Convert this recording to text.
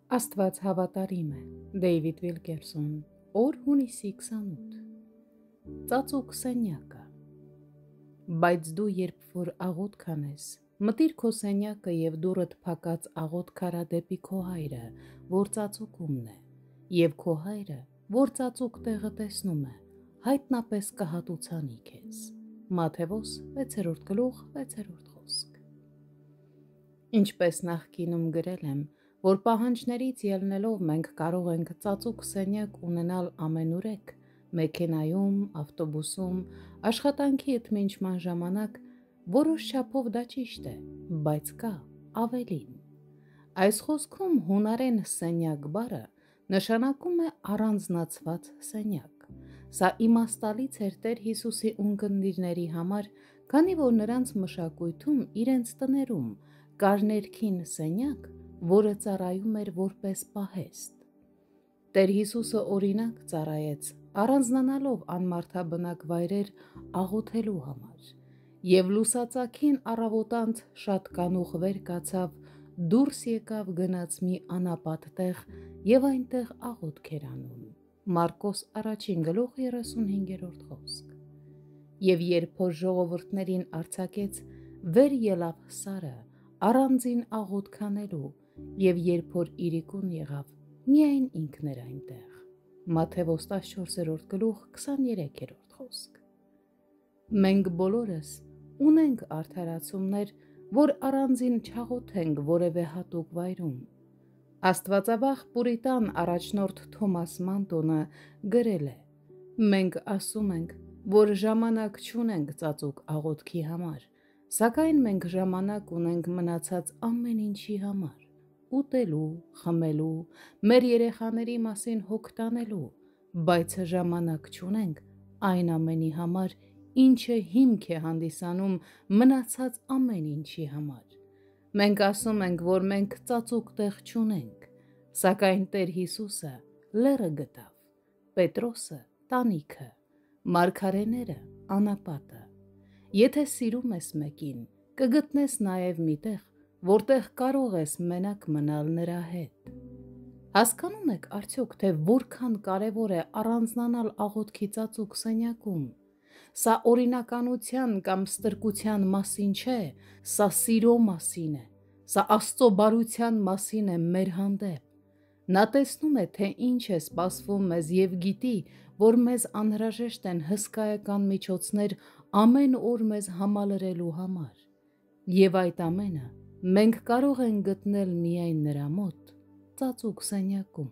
Աստված հավատարիմ է, Դեյվիդ Վիլկերսոն, օր հունիսի 28, ծածուկ սենյակը, բայց դու երբ որ աղոթք անես, մտիր քո սենյակը և դուռդ փակած աղոթք արա դեպի քո հայրը, որ ծածուկումն է, և քո հայրը, որ ծածուկ տեղը տեսնում է, հայտնապես կհատուցանի քեզ։ Մատթեոս 6-րդ գլուխ 6-րդ խոսք։ Ինչպես նախկինում գրել եմ, որ պահանջներից ելնելով մենք կարող ենք ծածուկ սենյակ ունենալ ամենուրեք, մեքենայում, ավտոբուսում, աշխատանքի ընդմիջման ժամանակ, որոշ չափով դա ճիշտ է, բայց կա ավելին։ Այս խոսքում հունարեն սենյակ բառը նշանակում է առանձնացված սենյակ։ Սա իմաստալից էր Տեր Հիսուսի ունկնդիրների համար, քանի որ նրանց մշակույթում իրենց տներում կար ներքին սենյակ, որը ծառայում էր որպես պահեստ։ Տեր Հիսուսը օրինակ ծառայեց, առանձնանալով անմարդաբնակ վայրեր աղոթելու համար, և լուսածագին առավոտանց շատ կանուխ վեր կացավ, դուրս եկավ գնաց մի անապատ տեղ և այնտեղ աղոթք էր անում։ Մարկոս 1 գլուխ 35-րդ խոսք։ Եվ երբ որ ժողովուրդներին արձակեց, վեր ելավ Սարը, առանձին աղոթք անելու, և երբ որ իրիկուն եղավ, միայն ինքն էր այնտեղ։ Մատթեոս 14-րդ գլուխ 23-րդ խոսք։ Մենք բոլորս ունենք արդարացումներ, որ առանձին չաղոթենք որևէ հատուկ վայրում։ Աստվածավախ պուրիտան առաջնորդ Թոմաս Մանտոնը գրել է. «Մենք ասում ենք, որ ժամանակ չունենք ծածուկ աղոթքի համար, սակայն մենք ժամանակ ունենք մնացած ամեն ինչի համար՝ ուտելու, խմելու, մեր երեխաների մասին հոգ տանելու, բայց ժամանակ չունենք այն ամենի համար, ինչը հիմք է հանդիսանում մնացած ամեն ինչի համար։ Մենք ասում ենք, որ մենք ծածուկ տեղ չունենք, սակայն Տեր Հիսուսը լեռը գտավ, Պետրոսը տանիքը, մարգարեները անապատը։ Եթե սիրում ես մեկին, կգտնես նաև մի տեղ, որտեղ կարող ես մենակ մնալ նրա հետ։ Հասկանում եք արդյոք, թե որքան կարևոր է առանձնանալ աղոթքի ծածուկ սենյակում։ Սա օրինականության կամ ստրկության մասին չէ, սա սիրո մասին է, սա Աստծո բարության մասին է մեր հանդեպ։ Նա տեսնում է, թե ինչ է սպասվում մեզ և գիտի, որ մեզ անհրաժեշտ են հսկայական միջոցներ ամեն օր մեզ համալրելու համար։ Եվ այդ ամենը մենք կարող ենք գտնել միայն նրա մոտ, ծածուկ սենյակում։